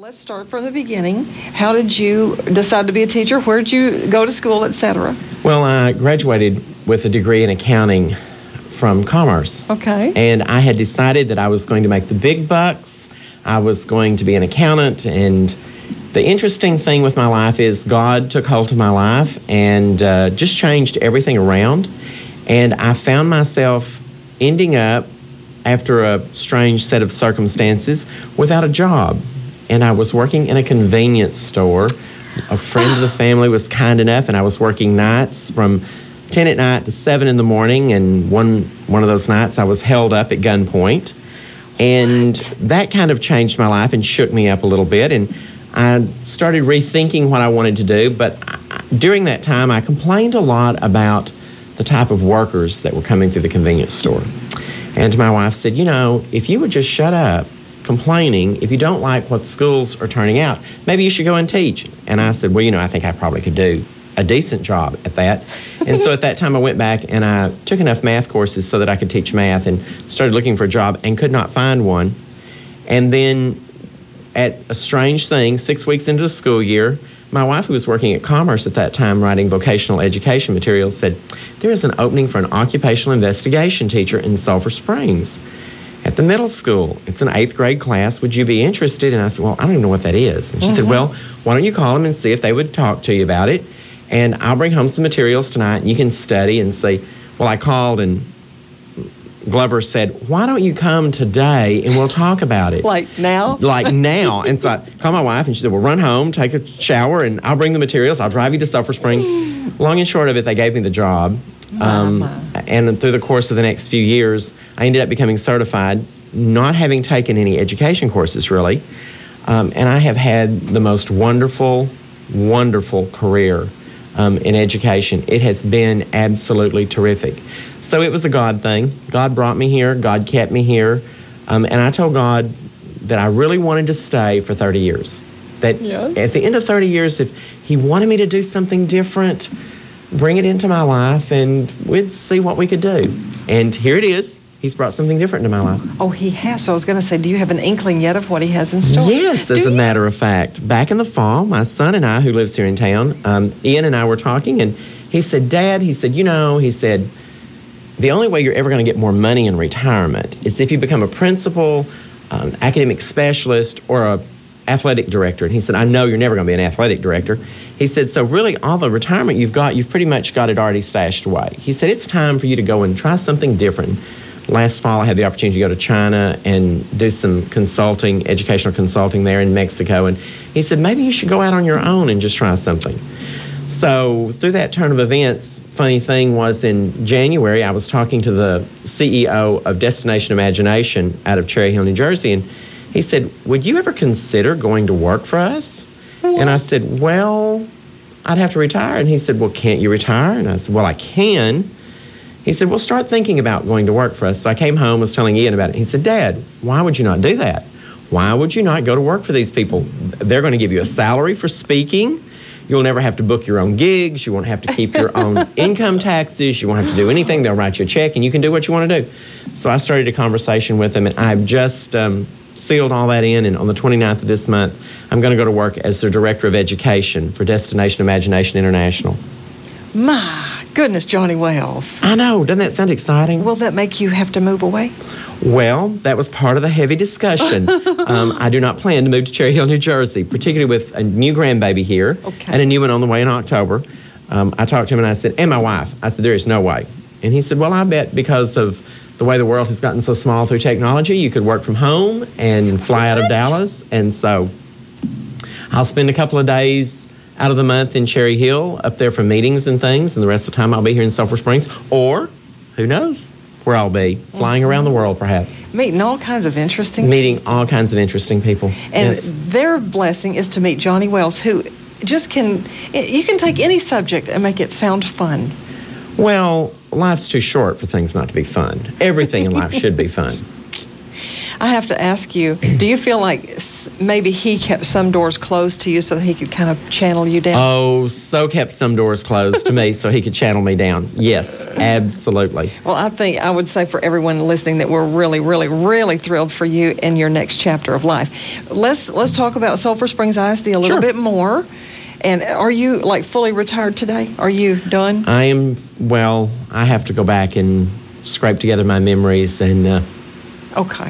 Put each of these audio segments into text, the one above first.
Let's start from the beginning. How did you decide to be a teacher? Where did you go to school, etc.? Well, I graduated with a degree in accounting from Commerce. Okay. And I had decided that I was going to make the big bucks. I was going to be an accountant. And the interesting thing with my life is God took hold of my life and just changed everything around. And I found myself ending up, after a strange set of circumstances, without a job. And I was working in a convenience store. A friend of the family was kind enough, and I was working nights from 10 at night to 7 in the morning, and one of those nights I was held up at gunpoint. And that kind of changed my life and shook me up a little bit, and I started rethinking what I wanted to do. But during that time, I complained a lot about the type of workers that were coming through the convenience store. And my wife said, you know, if you would just shut up complaining, if you don't like what schools are turning out, maybe you should go and teach. And I said, well, you know, I think I probably could do a decent job at that. And so at that time I went back and I took enough math courses so that I could teach math, and started looking for a job and could not find one. And then at a strange thing, 6 weeks into the school year, my wife, who was working at Commerce at that time writing vocational education materials, said, there is an opening for an occupational investigation teacher in Sulphur Springs at the middle school. It's an 8th grade class. Would you be interested? And I said, well, I don't even know what that is. And she said, well, why don't you call them and see if they would talk to you about it? And I'll bring home some materials tonight and you can study and see. Well, I called and Glover said, why don't you come today and we'll talk about it? Like now? Like now. And so I called my wife and she said, well, run home, take a shower, and I'll bring the materials. I'll drive you to Sulphur Springs. Long and short of it, they gave me the job. And through the course of the next few years, I ended up becoming certified, not having taken any education courses, really. And I have had the most wonderful, wonderful career in education. It has been absolutely terrific. So it was a God thing. God brought me here. God kept me here. And I told God that I really wanted to stay for 30 years. That at the end of 30 years, if He wanted me to do something different, bring it into my life, and we'd see what we could do. And here it is. He's brought something different into my life. Oh, He has. So I was going to say, do you have an inkling yet of what He has in store? Yes, as a matter of fact. Back in the fall, my son and I, who lives here in town, Ian and I were talking, and he said, Dad, he said, you know, he said, the only way you're ever going to get more money in retirement is if you become a principal, academic specialist, or a athletic director. And he said, I know you're never going to be an athletic director. He said, so really all the retirement you've got, you've pretty much got it already stashed away. He said, it's time for you to go and try something different. Last fall, I had the opportunity to go to China and do some consulting, educational consulting there in Mexico. And he said, maybe you should go out on your own and just try something. So through that turn of events, funny thing was in January, I was talking to the CEO of Destination Imagination out of Cherry Hill, New Jersey, and he said, would you ever consider going to work for us? And I said, well, I'd have to retire. And he said, well, can't you retire? And I said, well, I can. He said, well, start thinking about going to work for us. So I came home, was telling Ian about it. He said, Dad, why would you not do that? Why would you not go to work for these people? They're going to give you a salary for speaking. You'll never have to book your own gigs. You won't have to keep your own income taxes. You won't have to do anything. They'll write you a check, and you can do what you want to do. So I started a conversation with him, and I've just sealed all that in, and on the 29th of this month, I'm going to go to work as their Director of Education for Destination Imagination International. My goodness, Johnny Wells. I know. Doesn't that sound exciting? Will that make you have to move away? Well, that was part of the heavy discussion. I do not plan to move to Cherry Hill, New Jersey, particularly with a new grandbaby here and a new one on the way in October. I talked to him and I said, and my wife, I said, there is no way. And he said, well, I bet because of the way the world has gotten so small through technology, you could work from home and fly out of Dallas. And so I'll spend a couple of days out of the month in Cherry Hill up there for meetings and things, and the rest of the time I'll be here in Sulphur Springs, or who knows where I'll be, flying around the world perhaps. Meeting all kinds of interesting people. Meeting all kinds of interesting people. And yes. Their blessing is to meet Johnny Wells, who just you can take any subject and make it sound fun. Well, life's too short for things not to be fun. Everything in life should be fun. I have to ask you, do you feel like maybe he kept some doors closed to you so that he could kind of channel you down? Oh, so kept some doors closed to me so he could channel me down. Yes, absolutely. Well, I would say for everyone listening that we're really, really, really thrilled for you in your next chapter of life. Let's talk about Sulphur Springs ISD a little bit more. And are you like fully retired today? Are you done? I am. Well, I have to go back and scrape together my memories and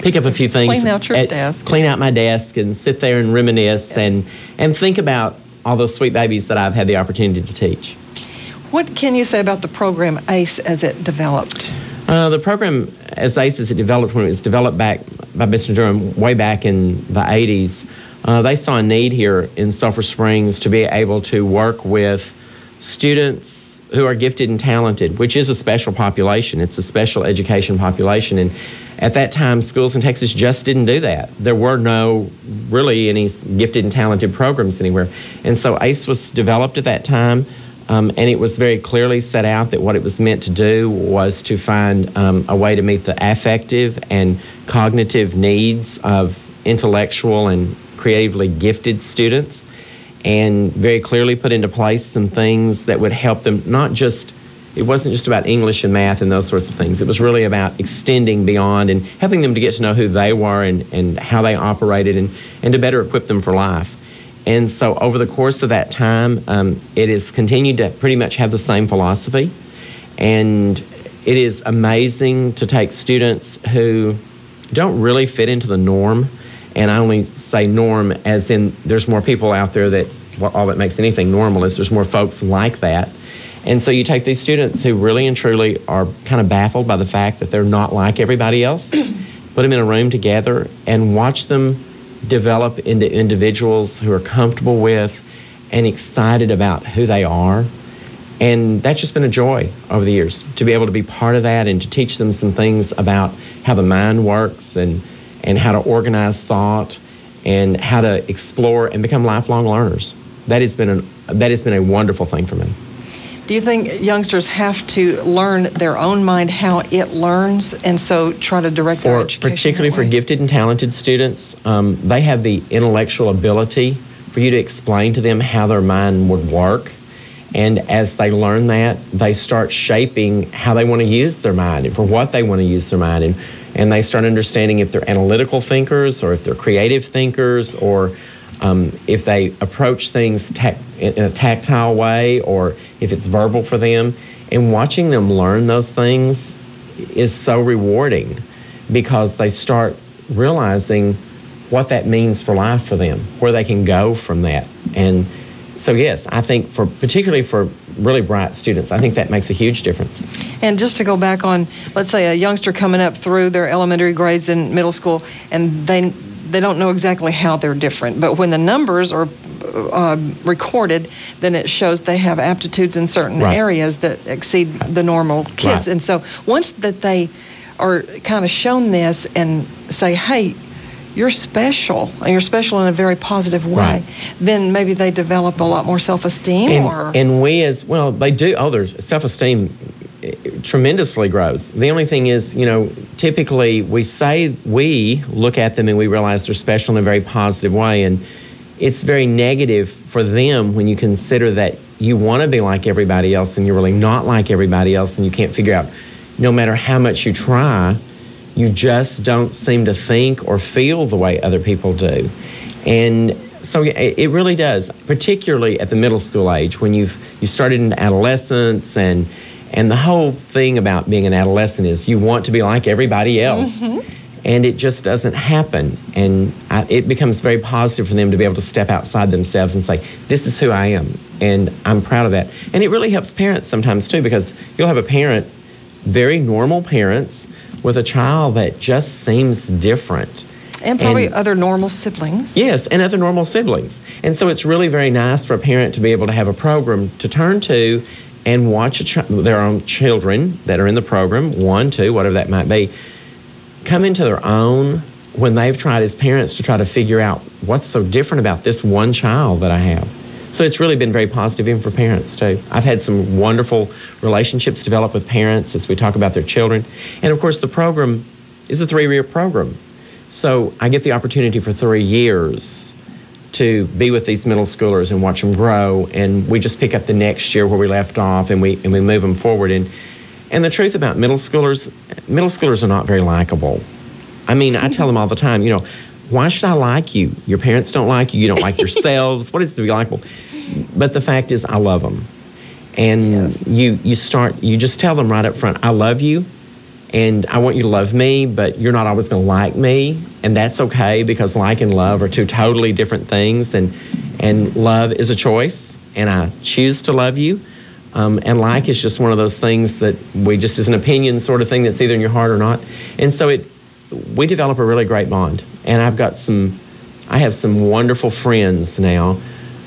pick up a few things. Clean out your desk. Clean out my desk and sit there and reminisce and think about all those sweet babies that I've had the opportunity to teach. What can you say about the program ACE as it developed? The program as ACE as it developed, when it was developed back by Mr. Durham way back in the 80s, they saw a need here in Sulphur Springs to be able to work with students who are gifted and talented, which is a special population. It's a special education population. And at that time, schools in Texas just didn't do that. There were no really any gifted and talented programs anywhere. And so ACE was developed at that time, and it was very clearly set out that what it was meant to do was to find a way to meet the affective and cognitive needs of intellectual and creatively gifted students, and very clearly put into place some things that would help them it wasn't just about English and math and those sorts of things. It was really about extending beyond and helping them to get to know who they were and how they operated and to better equip them for life. And so over the course of that time, it has continued to pretty much have the same philosophy. And it is amazing to take students who don't really fit into the norm. And I only say norm as in there's more people out there that all that makes anything normal is there's more folks like that. And so you take these students who really and truly are kind of baffled by the fact that they're not like everybody else, put them in a room together and watch them develop into individuals who are comfortable with and excited about who they are. And that's just been a joy over the years to be able to be part of that and to teach them some things about how the mind works and how to organize thought and how to explore and become lifelong learners. That has been a wonderful thing for me. Do you think youngsters have to learn their own mind, how it learns, and so try to direct their education? Particularly for gifted and talented students, they have the intellectual ability for you to explain to them how their mind would work. And as they learn that, they start shaping how they want to use their mind and for what they want to use their mind. And they start understanding if they're analytical thinkers or if they're creative thinkers or if they approach things in a tactile way or if it's verbal for them. And watching them learn those things is so rewarding because they start realizing what that means for life for them, where they can go from that. And so yes, I think particularly for really bright students, I think that makes a huge difference. And just to go back on, let's say a youngster coming up through their elementary grades in middle school, and they don't know exactly how they're different, but when the numbers are recorded, then it shows they have aptitudes in certain areas that exceed the normal kids. And so once that they are kind of shown this and say, hey, you're special, and you're special in a very positive way, then maybe they develop a lot more self-esteem. And we as, well, they do, their self-esteem tremendously grows. The only thing is, typically we look at them and we realize they're special in a very positive way, and it's very negative for them when you consider that you want to be like everybody else and you're really not like everybody else, and you can't figure out, no matter how much you try, you just don't seem to think or feel the way other people do. And so it really does, particularly at the middle school age when you've started into adolescence, and the whole thing about being an adolescent is you want to be like everybody else. Mm-hmm. And it just doesn't happen. And it becomes very positive for them to be able to step outside themselves and say, this is who I am, and I'm proud of that. And it really helps parents sometimes too, because you'll have a parent, very normal parents, with a child that just seems different. And probably other normal siblings. Yes, and other normal siblings. And so it's really very nice for a parent to be able to have a program to turn to and watch their own children that are in the program, 1, 2, whatever that might be, come into their own when they've tried as parents to try to figure out what's so different about this one child that I have. So it's really been very positive even for parents too. I've had some wonderful relationships develop with parents as we talk about their children. And of course the program is a 3-year program. So I get the opportunity for 3 years to be with these middle schoolers and watch them grow, and we just pick up the next year where we left off, and we move them forward. And the truth about middle schoolers are not very likable. I mean, I tell them all the time, you know, why should I like you? Your parents don't like you. You don't like yourselves. What is it to be likable? But the fact is, I love them. And yes. you just tell them right up front, I love you, and I want you to love me, but you're not always going to like me, and that's okay, because like and love are two totally different things, and love is a choice, and I choose to love you, and like is just one of those things that is an opinion sort of thing that's either in your heart or not, and so we develop a really great bond, and I have some wonderful friends now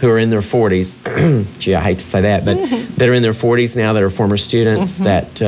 who are in their 40s, gee, I hate to say that, but that are in their 40s now that are former students, that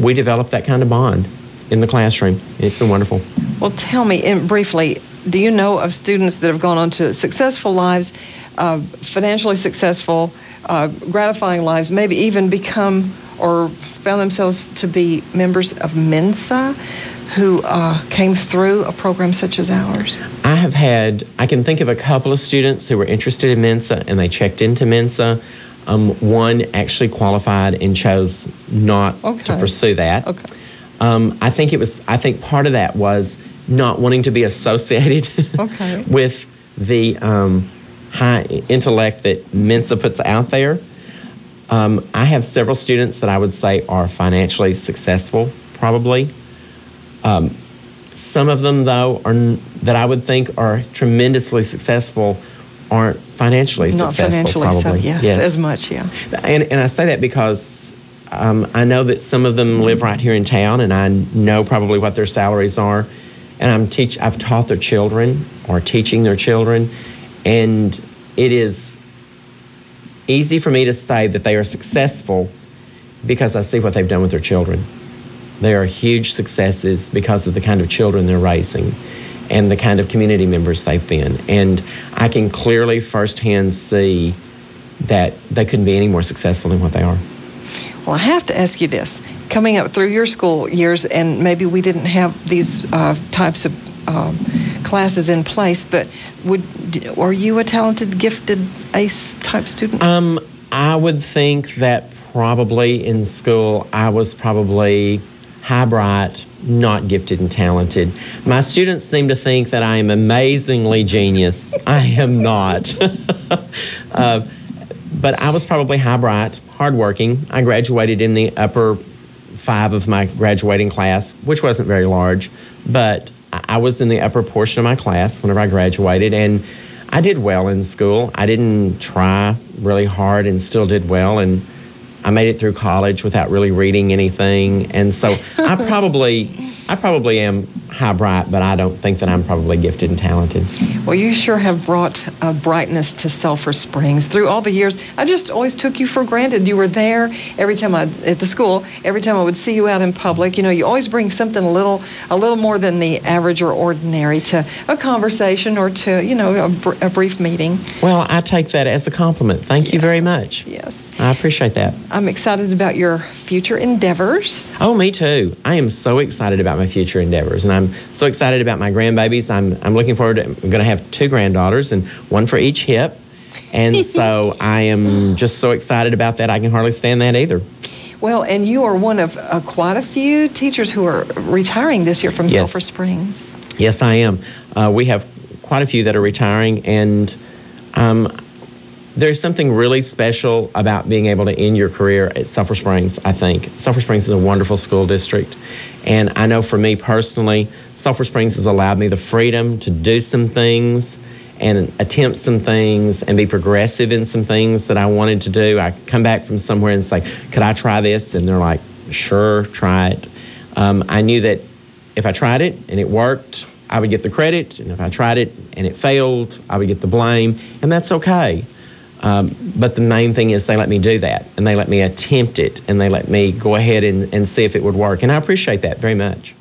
we develop that kind of bond in the classroom. It's been wonderful. Well, tell me briefly, do you know of students that have gone on to successful lives, financially successful, gratifying lives, maybe even become or found themselves to be members of Mensa, who came through a program such as ours? I can think of a couple of students who were interested in Mensa, and they checked into Mensa. One actually qualified and chose not to pursue that. Okay. I think part of that was not wanting to be associated with the high intellect that Mensa puts out there. I have several students that I would say are financially successful, probably. Some of them, though, that I would think are tremendously successful aren't financially successful. Not financially, yes, as much, yeah. And I say that because I know that some of them live right here in town, and I know probably what their salaries are. And I've taught their children or teaching their children, and it is easy for me to say that they are successful because I see what they've done with their children. They are huge successes because of the kind of children they're raising and the kind of community members they've been. And I can clearly firsthand see that they couldn't be any more successful than what they are. Well, I have to ask you this. Coming up through your school years, and maybe we didn't have these types of classes in place, but were you a talented, gifted, ace-type student? I would think that probably in school I was probably high bright, not gifted and talented. My students seem to think that I am amazingly genius. I am not. But I was probably high bright, hardworking. I graduated in the upper 5 of my graduating class, which wasn't very large, but I was in the upper portion of my class whenever I graduated, and I did well in school. I didn't try really hard and still did well, and I made it through college without really reading anything, and so I probably am high bright, but I don't think that I'm probably gifted and talented. Well, you sure have brought brightness to Sulphur Springs through all the years. I just always took you for granted. You were there every time at the school. Every time I would see you out in public, you know, you always bring something a little more than the average or ordinary to a conversation or to, you know, a brief meeting. Well, I take that as a compliment. Thank you very much. Yes. I appreciate that. I'm excited about your future endeavors. Oh, me too. I am so excited about my future endeavors, and I'm so excited about my grandbabies. I'm looking forward to, I'm going to have 2 granddaughters, and one for each hip, and so I am just so excited about that. I can hardly stand that either. Well, and you are one of quite a few teachers who are retiring this year from Sulphur Springs. Yes, I am. We have quite a few that are retiring, and there's something really special about being able to end your career at Sulphur Springs, I think. Sulphur Springs is a wonderful school district. And I know for me personally, Sulphur Springs has allowed me the freedom to do some things and attempt some things and be progressive in some things that I wanted to do. I come back from somewhere and say, could I try this? And they're like, sure, try it. I knew that if I tried it and it worked, I would get the credit. And if I tried it and it failed, I would get the blame. And that's okay. But the main thing is they let me do that, and they let me attempt it, and they let me go ahead and see if it would work. And I appreciate that very much.